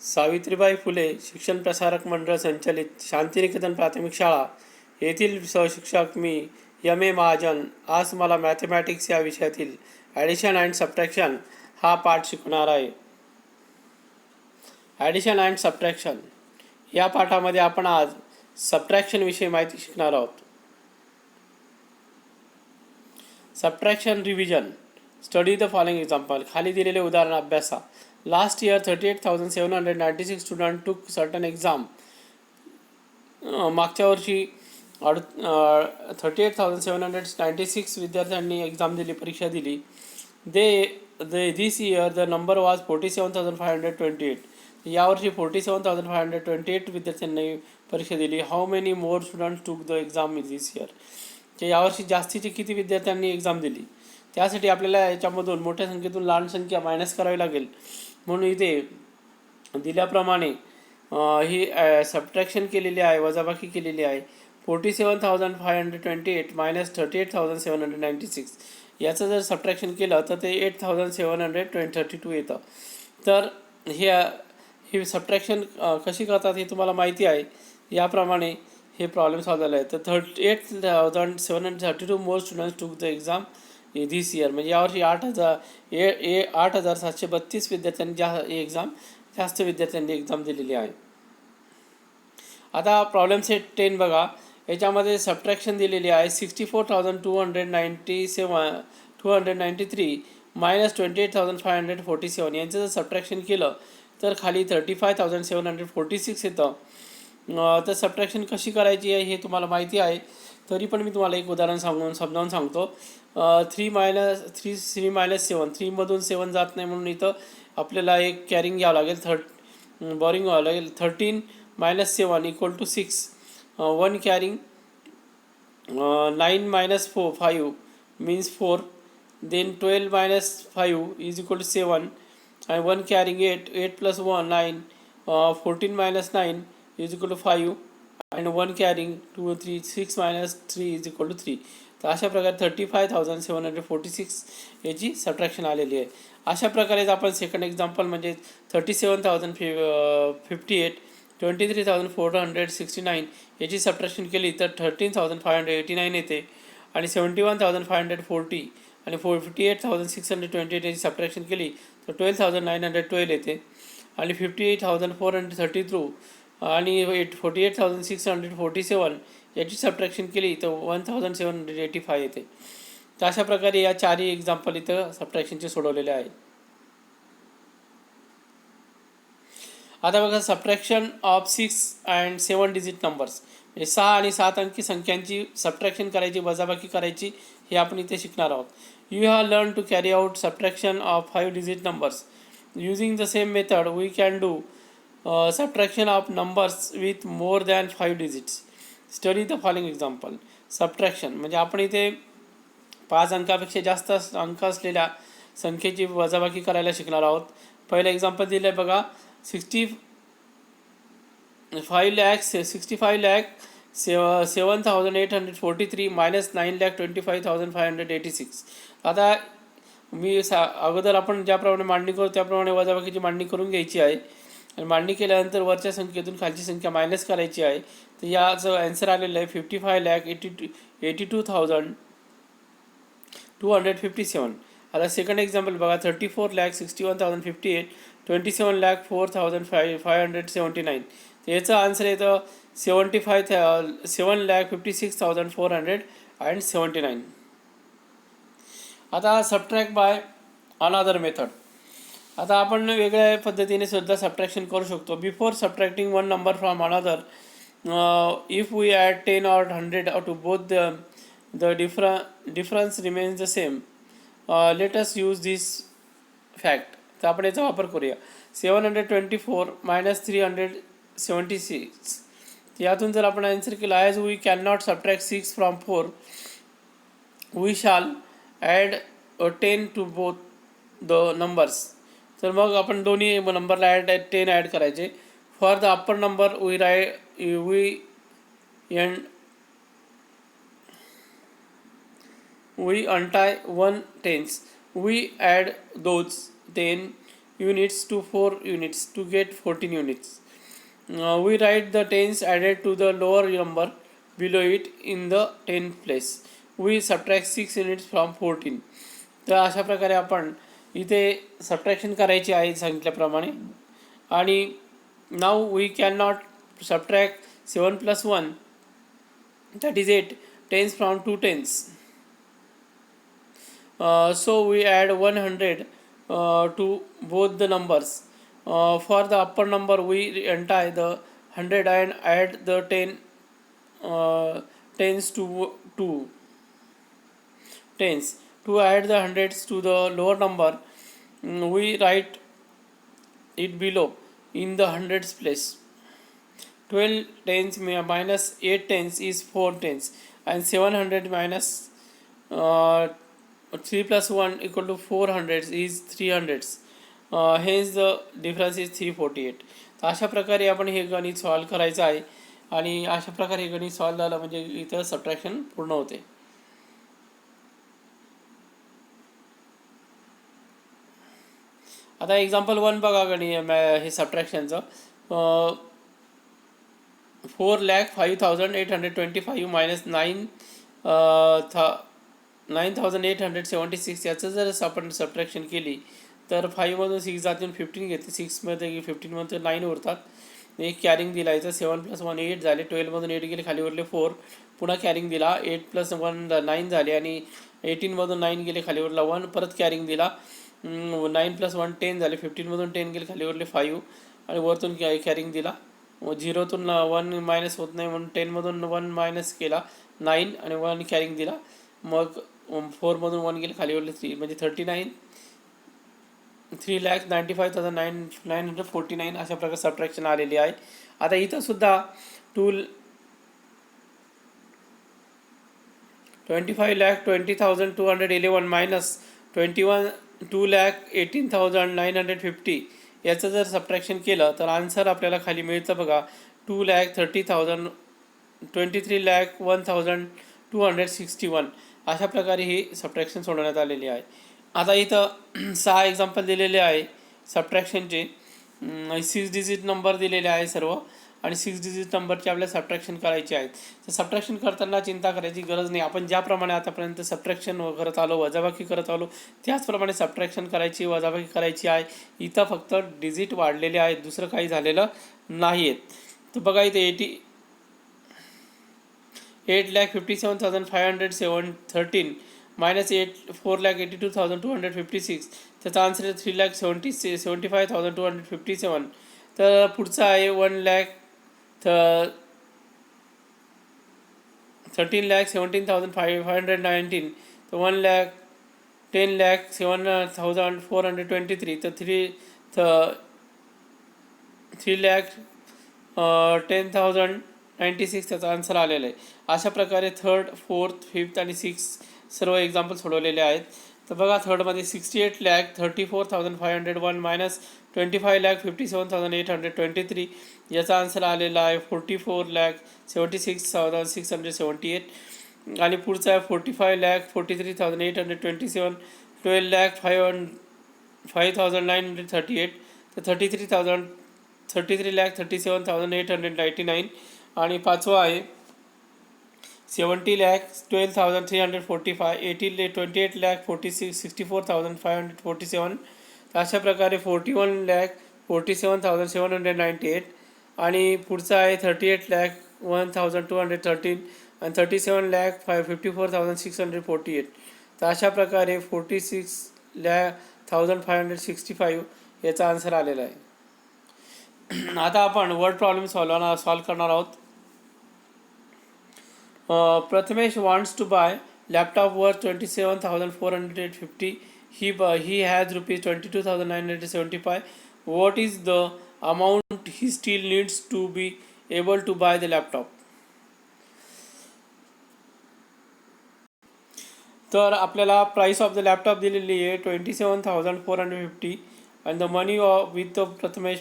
सावित्रीबाई फुले शिक्षण प्रसारक मंडळ संचलित शांतिनिकेतन प्राथमिक शाळा येथील सहशिक्षक मी M.A. महाजन आज मला मॅथमॅटिक्स या विषयातील ॲडिशन अँड सबट्रॅक्शन हा पाठ शिकणार आहे. ॲडिशन अँड सबट्रॅक्शन या पाठामध्ये आपण आज सबट्रॅक्शन विषयी माहिती शिकणार आहोत. Subtraction revision. Study the following example. खाली दिलेले उदाहरण अभ्यासा. लास्ट इयर 38,796 स्टुडंट टूक सर्टन एक्झाम. मागच्या वर्षी 38,796 विद्यार्थ्यांनी एक्झाम दिली, परीक्षा दिली. दिस इयर द नंबर वॉज 47,528. यावर्षी 47,528 विद्यार्थ्यांनी परीक्षा दिली. How many more students took the exam this year. यावर्षी जास्तीचे किती विद्यार्थ्यांनी एक्झाम दिली. त्यासाठी आपल्याला याच्यामधून मोठ्या संख्येतून लहान संख्या मायनस करावी लागेल. म्हणून इथे दिल्याप्रमाणे ही सबट्रॅक्शन केलेली आहे, वजाबाकी केलेली आहे. 47,528 मायनस 38,796 याचं जर सबट्रॅक्शन केलं तर ते 8,732 येतं. तर हे सबट्रॅक्शन कशी करतात हे तुम्हाला माहिती आहे. याप्रमाणे हे प्रॉब्लेम सॉल्व झाला आहे. तर 8,732 more students took the exam this year. म्हणजे यावर्षी 8,732 विद्यार्थ्यांनी जास्त विद्यार्थ्यांनी एक्झाम दिलेली आहे. आता प्रॉब्लेम सेट 10 बघा. याच्यामध्ये सबट्रॅक्शन दिलेली आहे 64,293 मायनस 28,547. यांचं जर सबट्रॅक्शन केलं तर खाली 35,746 येतं. तर सबट्रॅक्शन कशी करायची आहे हे तुम्हाला माहिती आहे. तरी पण मी तुम्हाला एक उदाहरण समजावून सांगतो. 3 मायनस 7, 3मधून 7 जात नाही म्हणून इथं आपल्याला एक कॅरिंग घ्यावं लागेल, बॉरिंग घ्यावं लागेल. 13 minus 7 equal to 6. 1 carrying 9 minus 5 means 4. Then 12 minus 5 is equal to 7 आणि 1 carrying 8 plus 1 9. 14 minus 9 is equal to 5 and 1 carrying 2 3 6 minus 3 is equal to 3. तर अशा प्रकारे 35,746 याची सबट्रॅक्शन आलेली आहे. अशा प्रकारेच आपण सेकंड एक्झाम्पल म्हणजे 37,058 23,469 याची सबट्रॅक्शन केली तर 13,589 येते. आणि 71,540 आणि 58,628 याची सबट्रॅक्शन केली तर 12,912 येते. आणि 58,432 आणि 48,647 याची सबट्रॅक्शन केली तर 1,785 येते. तर अशा प्रकारे या चारही एक्झाम्पल इथं सबट्रॅक्शनचे सोडवलेले आहे. आता बघा, subtraction of 6 and 7 digit numbers. म्हणजे 6 आणि 7 अंकी संख्यांची सबट्रॅक्शन करायची, वजाबाकी करायची हे आपण इथे शिकणार आहोत. You have learn to carry out subtraction of 5 digit numbers. Using the same method we can do subtraction of numbers with more than 5 digits. Study the following example. Subtraction म्हणजे आपण इथे 5 अंकापेक्षा जास्त अंक असलेल्या संख्येची वजाबाकी करायला शिकणार आहोत. पहिलं एक्झाम्पल दिलं आहे बघा. 65,7,843 मायनस 9,25,586. आता मी अगोदर आपण ज्याप्रमाणे मांडणी करू त्याप्रमाणे वजाबाकीची मांडणी करून घ्यायची आहे. आणि मांडणी केल्यानंतर वरच्या संख्येतून खालची संख्या मायनस करायची आहे. तर याचं ॲन्सर आलेलं आहे 55,82,257. आता सेकंड एक्झाम्पल बघा. 34,61,058 27,04,579. तर याचं आन्सर येतं 7,56,479. आता सबट्रॅक्ट बाय अनदर मेथड. आता आपण वेगळ्या पद्धतीने सुद्धा सबट्रॅक्शन करू शकतो. Before subtracting one number from another, if we add 10 or 100 to both the difference remains the same, let us use this fact. तर आपण याचा वापर करूया. 724 मायनस 376. यातून जर आपण आन्सर केला as we can not subtract 6 from 4, we shall add 10 to both the numbers. तर मग आपण दोन्ही नंबरला 10 ॲड करायचे. For the upper number we untie 1 tens. We add those 10 units to 4 units to get 14 units. We write the tens added to the lower number below it in the 10th place. We subtract 6 units from 14. तर अशा प्रकारे आपण इथे subtraction करायची आहे सांगितल्याप्रमाणे. आणि now we can not subtract 7 + 1 that is 8 tens from 2 tens. So we add 100 to both the numbers. For the upper number we enter the 100 and add the 10 tens to 2 tens. To add the hundreds to the lower number, we write it below in the hundreds place. 12 tens minus 8 tens is 4 tens, and 700 minus 3 plus 1 equal to 400 is 300. Hence the difference is 348. तर अशा प्रकारे आपण हे गणित solve करायचं आहे. आणि अशा प्रकारे हे गणित सॉल्व झालं म्हणजे इथं सबट्रॅक्शन पूर्ण होते. आता एक्झाम्पल 1 बघा गणित हे सबट्रॅक्शनचं. 4,05,825 minus 9,876 याचं जर आपण सबट्रॅक्शन केली तर 5मधून 6 जातून 15 घेते. 6मध्ये 15मधून 9 उरतात. एक कॅरिंग दिला इथं. 7 + 1 8 झाले. 12मधून 8 गेले, खाली उरले 4. पुन्हा कॅरिंग दिला. 8 + 1 9 झाले आणि 18मधून 9 गेले, खाली उरला 1. परत कॅरिंग दिला. 9 + 1 10 झाले. 15मधून 10 गेले, खाली उरले 5 आणि वरतून कॅरिंग दिला. 0तून 1 मायनस होत नाही म्हणून 10मधून 1 मायनस केला 9 आणि 1 कॅरिंग दिला. मग 4मधून 1 गेले, खाली उरले 3 म्हणजे 3,95,949 अशा प्रकारे सबट्रॅक्शन आलेली आहे. आता इथं सुद्धा 25,20,211 मायनस 2,18,950 याचं जर सबट्रॅक्शन केलं तर आन्सर आपल्याला खाली मिळतं बघा. 2,30,000 23,01,261 अशा प्रकारे ही सबट्रॅक्शन सोडवण्यात आलेली आहे. आता इथं 6 एक्झाम्पल दिलेले आहे सबट्रॅक्शनचे. 6 डिजिट नंबर दिलेले आहे सर्व आणि 6 डिजिट नंबरचे आपल्याला सबट्रॅक्शन करायचे आहेत. तर सबट्रॅक्शन करताना चिंता करायची गरज नाही. आपण ज्याप्रमाणे आतापर्यंत सबट्रॅक्शन करत आलो, वजाबाकी करत आलो, त्याचप्रमाणे सबट्रॅक्शन करायची, वजाबाकी करायची आहे. इथं फक्त डिजिट वाढलेले आहेत, दुसरं काही झालेलं नाही आहेत. तर बघा इथे 8,57,513 मायनस 4,82,256 त्याचा आन्सर आहे 3,75,257. तर पुढचा आहे 13,17,519. तर 1,10,07,423. तर 3,10,096 त्याचा आन्सर आलेला आहे. अशा प्रकारे 3rd, 4th, 5th आणि 6th सर्व एक्झाम्पल सोडवलेले आहेत. तर बघा 3rdमध्ये 68,34,501 मायनस 25,57,823 याचा आन्सर आलेला आहे 44,76,678. आणि पुढचा आहे 45,43,827 12,05,938. तर 33,37,899. आणि पाचवा आहे 70,12,345 28,46,64,547. तर अशा प्रकारे 41,47,798. आणि पुढचा आहे 38,01,213 आणि 37,54,648. तर अशा प्रकारे 46,05,565 याचा आन्सर आलेला आहे. आता आपण वर्ड प्रॉब्लेम सॉल्व करणार आहोत. Prathamesh wants to buy laptop worth 27,450. He has rupees 22,975. What is the amount he still needs to be able to buy the laptop? तर आपल्याला प्राइस ऑफ द लॅपटॉप दिलेली आहे 27,450 आणि द मनी विथ प्रथमेश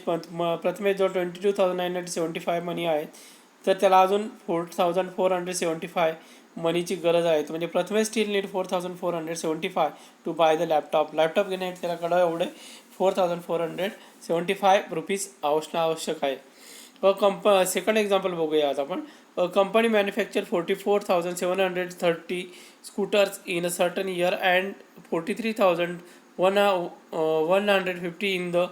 जो 22,975 मनी आहे. तर त्याला अजून 4,475 मनीची गरज आहे. म्हणजे Prathamesh still need 4,475 to buy the laptop घेण्यासाठी त्याला एवढे 4,475 रुपीज असणं आवश्यक आहे. सेकंड एक्झाम्पल बघूया आज आपण. A company manufacture 44,730 scooters in a certain year and 43,150 in the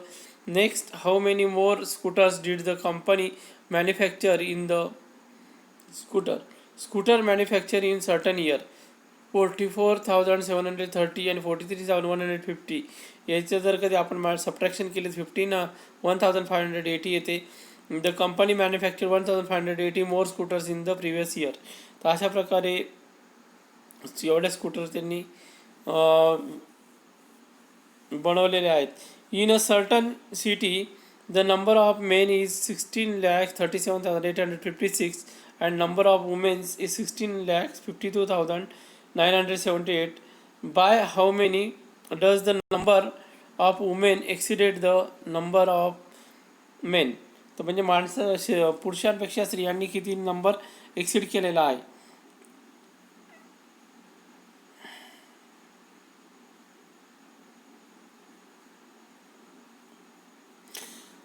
next. How many more scooters did the company manufacture in the scooter manufacture in certain year? 44,730 आणि 43,150 याचं जर कधी आपण सबट्रॅक्शन केले 1,580 येते. The company manufacture 1,580 more scooters in the previous year. तर अशा प्रकारे एवढे स्कूटर त्यांनी बनवलेले आहेत. In a certain city the number of main is 16,37,856 and number of women is 16,52,978. By how many does the number of women exceeded the number of men? तर म्हणजे पुरुषांपेक्षा स्त्रियांनी किती नंबर एक्सीड केलेला आहे.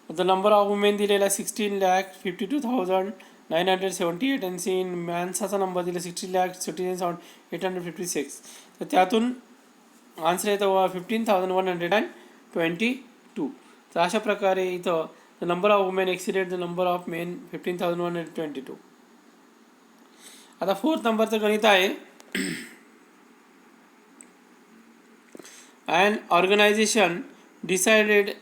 The number of women दिलेला 16,52,978 आणि in मॅन्साचा number दिला 60,67,856. तर त्यातून आन्सर येतं 15,122. तर अशा प्रकारे इथं the number of women exceeded the number of main 15,122. आता 4th नंबरचं गणित आहे. An organization decided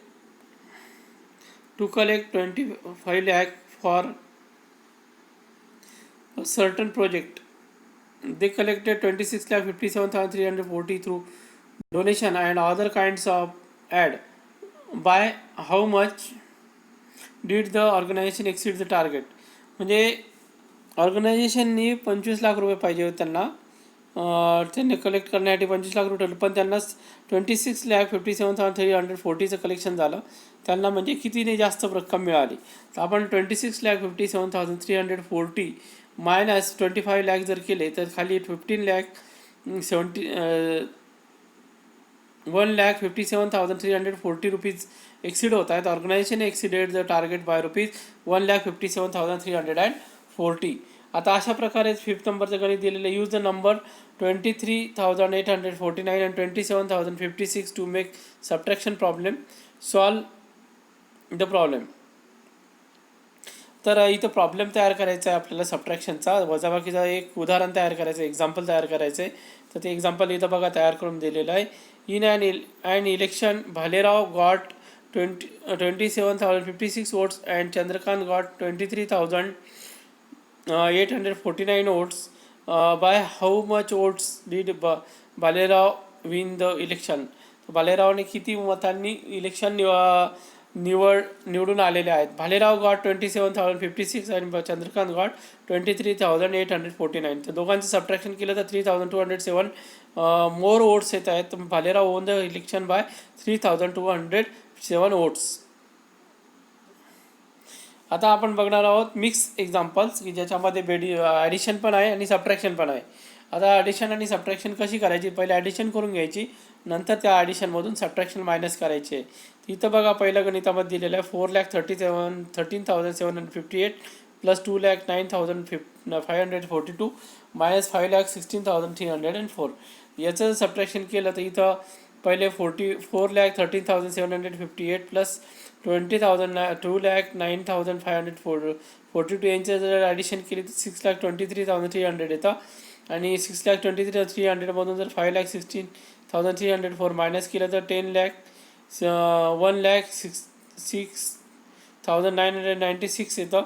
to collect 25 lakh for a certain project. They collected 26,57,340 through donation and other kinds of aid. By how much did the organization exceed the target? म्हणजे ऑर्गनायझेशननी 25 लाख रुपये पाहिजे होते त्यांनी collect करण्यासाठी 25 लाख रुपये, पण त्यांना 26,57,340चं कलेक्शन झालं. त्यांना म्हणजे कितीने जास्त रक्कम मिळाली. तर आपण 26,57,340 मायनस 25 लाख जर केले तर खाली 1,57,340 रुपीज एक्सिड होत आहेत. Organisation exceeded the target by rupees 1,57,340. आता अशा प्रकारे 5th नंबरचं गणित दिलेलं. Use the number 23,849 and 27,056 to make subtraction problem. Solve the problem. तर इथं प्रॉब्लेम तयार करायचा आहे आपल्याला सबट्रॅक्शनचा, वजाबाकीचा एक उदाहरण तयार करायचं, एक्झाम्पल तयार करायचं आहे. तर ते एक्झाम्पल इथं बघा तयार करून दिलेलं आहे. In an election Bhalerao got 27,056 votes and Chandrakant got 23,849 votes. By how much votes did Bhalerao win the election? भालेरावने किती मतांनी इलेक्शन निवडून आलेले आहेत. भालेराव गॉट 27,056 आणि चंद्रकांत गॉट 23,849. तर दोघांचं सबट्रॅक्शन केलं तर 3,207 मोर वोट्स येत आहेत. Bhalerao won the election by 3,207 votes. आता आपण बघणार आहोत मिक्स एक्झाम्पल्स की ज्याच्यामध्ये ॲडिशन पण आहे आणि सबट्रॅक्शन पण आहे. आता ॲडिशन आणि सबट्रॅक्शन कशी करायची? पहिले ॲडिशन करून घ्यायची, नंतर त्या ॲडिशनमधून सबट्रॅक्शन मायनस करायचे आहे. इथं बघा पहिल्या गणितामध्ये दिलेलं आहे 4,13,758 प्लस 2,09,542 मायनस 5,16,304. याचं सबट्रॅक्शन केलं तर इथं पहिले 4,13,758 प्लस 2,09,542 यांचं जर ॲडिशन केली तर 6,23,300 येतं. आणि 6,23,300मधून जर 5,16,304 मायनस केलं तर 1,06,996 येतं.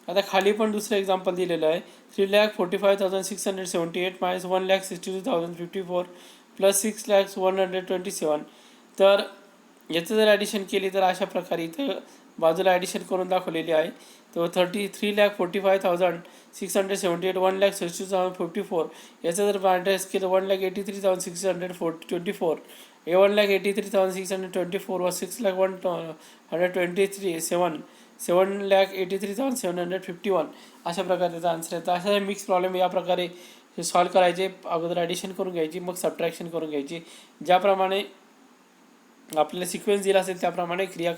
आता खाली पण दुसरं एक्झाम्पल दिलेलं आहे. 3,45,678 मायनस 1,62,054 प्लस 6,01,127. तर याचं जर ॲडिशन केली तर अशा प्रकारे इथं बाजूला ॲडिशन करून दाखवलेली आहे. तो 3,45,678 1,62,054. याचं जर मायनस केलं 1,83,624. 1,83,624 व 6,123 7,83,751. अशा प्रकारे त्याचा आन्सर येतं. अशा मिक्स प्रॉब्लेम या प्रकारे सॉल्व करायचे. अगोदर ॲडिशन करून घ्यायची, मग सबट्रॅक्शन करून घ्यायची. ज्याप्रमाणे आपल्याला सिक्वेन्स दिला असेल त्याप्रमाणे क्रिया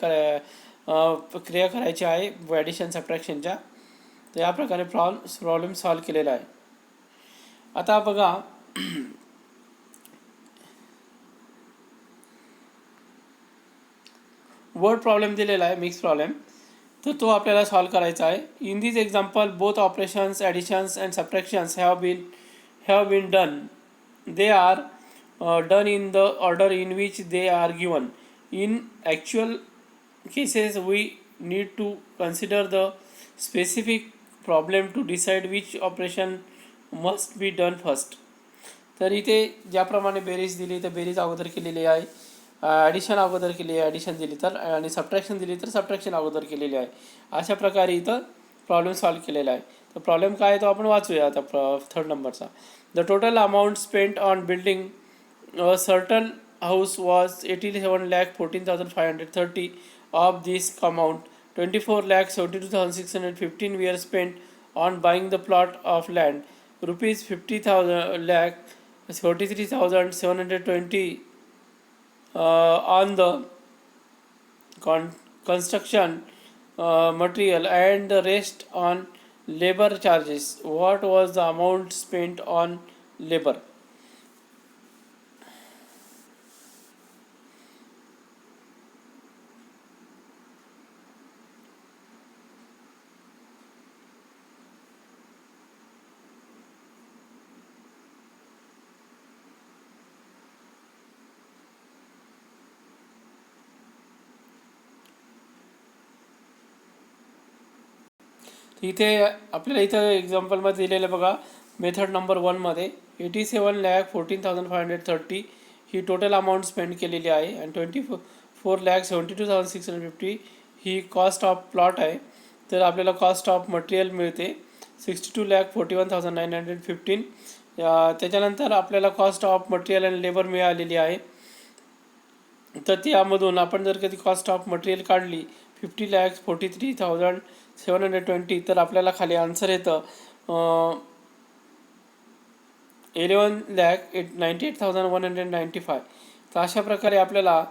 करायची आहे ॲडिशन सबट्रॅक्शनच्या. तर या प्रकारे प्रॉब्लेम सॉल्व केलेला आहे. आता बघा वर्ड प्रॉब्लेम दिलेला आहे, मिक्स प्रॉब्लेम. तर तो आपल्याला सॉल्व करायचा आहे. In this example both operations additions and subtractions have been done. They are done in the order in which they are given. In actual cases, we need to consider the specific problem to decide which operation must be done first. तर इथे ज्याप्रमाणे बेरीज दिली तर बेरीज अगोदर केलेली आहे, ॲडिशन अगोदर केली आहे, ॲडिशन दिली तर, आणि सबट्रॅक्शन दिली तर सबट्रॅक्शन अगोदर केलेली आहे. अशा प्रकारे इथं प्रॉब्लेम सॉल्व केलेला आहे. तर प्रॉब्लेम काय आहे तो आपण वाचूया आता. थर्ड नंबरचा, the total amount spent on building a certain house was 87,14,530. Of this amount, 24,72,615 were spent on buying the plot of land. Rupees 50,000 lakh 43,720 on the construction material, and the rest on labor charges. What was the amount spent on labor? इथे आपल्याला इथं एक्झाम्पलमध्ये दिलेलं बघा, method number 1मध्ये 87,14,530 ही total amount spend केलेली आहे, आणि 24,72,650 ही cost of plot आहे. तर आपल्याला कॉस्ट ऑफ मटेरियल मिळते 62,41,915. त्याच्यानंतर आपल्याला कॉस्ट ऑफ मटेरियल आणि लेबर मिळालेली आहे. तर त्यामधून आपण जर कधी कॉस्ट ऑफ मटेरियल काढली 50,43,720, तर आपल्याला खाली आन्सर येतं 11,98,195. तर अशा प्रकारे आपल्याला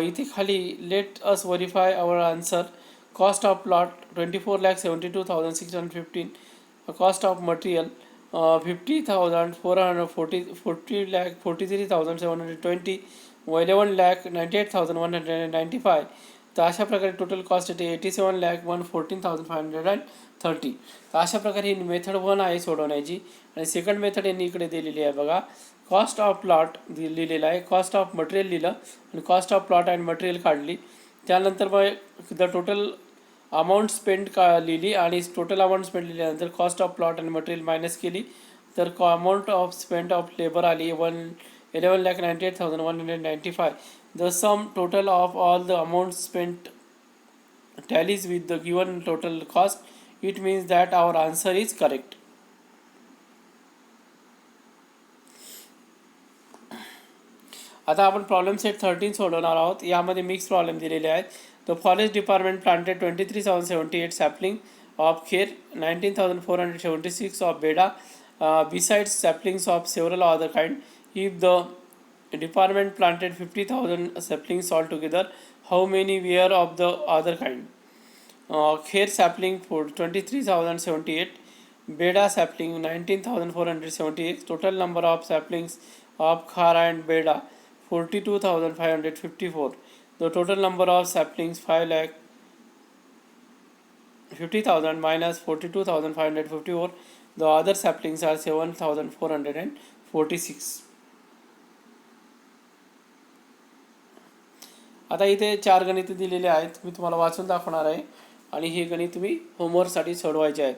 इथे खाली let us verify our answer. Cost of plot 24,72,615, cost of material 40,443,720 व 11,98,195. तर अशा प्रकारे टोटल कॉस्ट येते 87,114,530. तर अशा प्रकारे ही मेथड 1 आहे सोडवण्याची. आणि सेकंड मेथड यांनी इकडे दिलेली आहे बघा, कॉस्ट ऑफ प्लॉट लिहिलेला आहे, कॉस्ट ऑफ मटेरियल लिहिलं आणि cost of plot and material काढली. त्यानंतर मग द टोटल अमाऊंट स्पेंड लिहिली, आणि टोटल अमाऊंट स्पेंड लिहिल्यानंतर कॉस्ट ऑफ प्लॉट आणि मटेरियल मायनस केली. तर amount of spend of labour आली 11,98,195. The sum total of all the amounts spent tallies with the given total cost. It means that our answer is correct. आता आपण problem set 13 सोडवणार आहोत. यामध्ये mix problem दिलेले आहेत. The forest department planted 23,078 sapling of Kher, 19,476 of Beda, besides saplings of several other kind. If the department planted 50,000 saplings altogether, how many were of the other kind? Kher sapling for 23,078, Beda sapling 19,478. Total number of saplings of Khara and Beda 42,554. The total number of saplings 5,50,000 minus 42,554. The other saplings are 7,446. आता इथे 4 गणिते दिलेले आहेत, मी तुम्हाला वाचून दाखवणार आहे, आणि हे गणित तुम्ही होमवर्कसाठी सोडवायचे आहेत.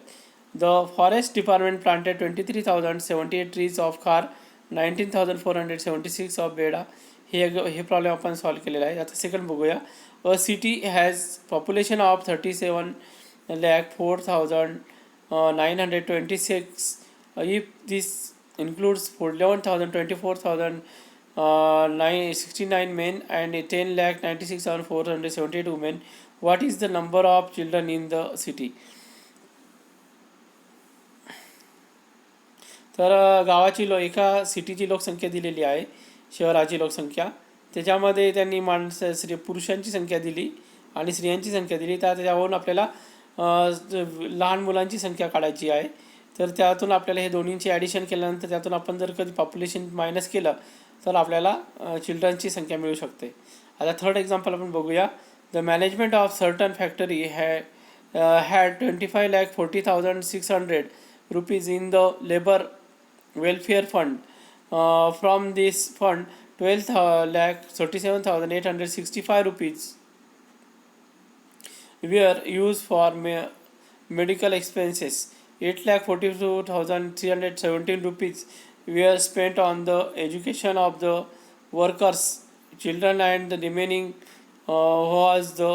The forest department planted 23,078 trees of खार, 19,476 ऑफ बेडा. हे प्रॉब्लेम आपण सॉल्व केलेला आहे. आता सेकंड बघूया. अ city has population of 37,04,926. If this includes 11,000, 24,000, 969 men and 10,96,478 women, what is the number of children in the city? तर गावाची एका सिटीची लोकसंख्या दिलेली आहे, शहराची लोकसंख्या. त्याच्यामध्ये त्यांनी पुरुषांची संख्या दिली आणि स्त्रियांची संख्या दिली. त्याच्यावरून आपल्याला लहान मुलांची संख्या काढायची आहे. तर त्यातून आपल्याला हे दोन्हींची ॲडिशन केल्यानंतर त्यातून आपण जर कधी पॉप्युलेशन मायनस केलं तर आपल्याला चिल्ड्रनची संख्या मिळू शकते. आता थर्ड एक्झाम्पल आपण बघूया. The management of certain factory had 25,40,600 rupees in the labor welfare fund. From this fund, 12,37,865 rupees were used for medical expenses. 8,42,317 rupees were spent on the education of the workers' children, and the remaining was the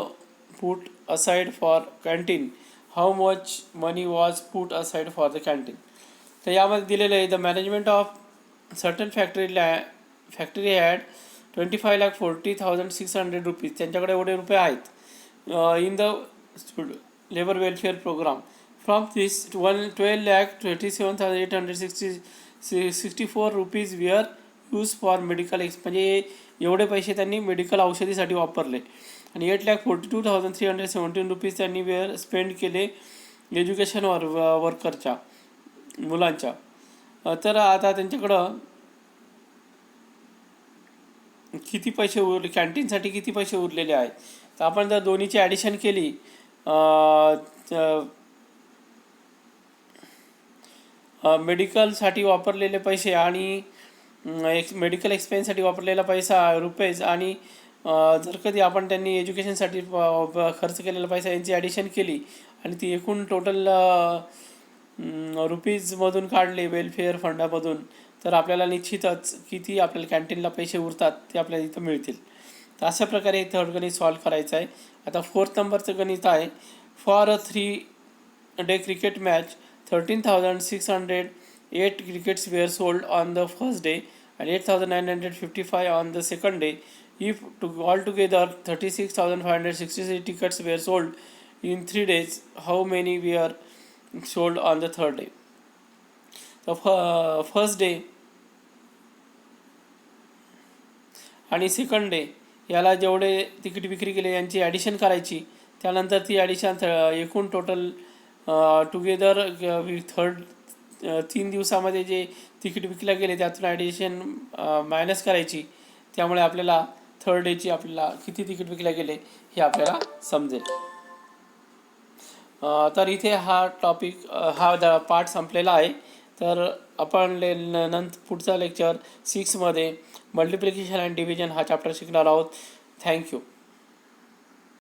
put aside for canteen. How much money was put aside for the canteen? तर यामध्ये दिलेलं आहे, the management of certain factory had 25,40,600 rupees, त्यांच्याकडे एवढे रुपये आहेत in the labour welfare programme. From this 12,27,864 rupees we are use for medical म्हणजे एवढे पैसे त्यांनी मेडिकल औषधीसाठी वापरले. आणि 8,42,317 रुपीज त्यांनी वेअर स्पेंड केले एज्युकेशनवर वर्करच्या मुलांच्या. तर आता त्यांच्याकडं किती पैसे कॅन्टीनसाठी किती पैसे उरलेले आहेत. तर आपण जर दोन्हीची ॲडिशन केली मेडिकलसाठी वापरलेले पैसे आणि मेडिकल एक्सपेन्ससाठी वापरलेला पैसा रुपीज आणि जर कधी आपण त्यांनी एज्युकेशनसाठी खर्च केलेला पैसा यांची ॲडिशन केली आणि ती एकूण टोटल रुपीजमधून काढले वेलफेअर फंडामधून, तर आपल्याला निश्चितच किती आपल्याला कॅन्टीनला पैसे उरतात ते आपल्याला इथं मिळतील. तर अशा प्रकारे थर्ड गणित सॉल्व करायचं आहे. आता फोर्थ नंबरचं गणित आहे. For a 3-day cricket match 13,608 crickets were sold on the first day and 8,955 on the second day. If altogether 36,566 tickets were sold in 3 days, how many were sold on the third day? The first day आणि second day याला जेवढे ticket विक्री केले यांची addition करायची. त्यानंतर ती addition एकूण टोटल टुगेदर थर्ड 3 दिवसामध्ये जे तिकीट विकले गेले त्यातून ॲडिशन मायनस करायची. त्यामुळे आपल्याला थर्ड डेची आपल्याला किती तिकीट विकले गेले हे आपल्याला समजेल. तर इथे हा टॉपिक हा पार्ट संपलेला आहे. तर आपण नंतर पुढचा लेक्चर 6मध्ये मल्टिप्लिकेशन अँड डिव्हिजन हा चॅप्टर शिकणार आहोत. थँक्यू.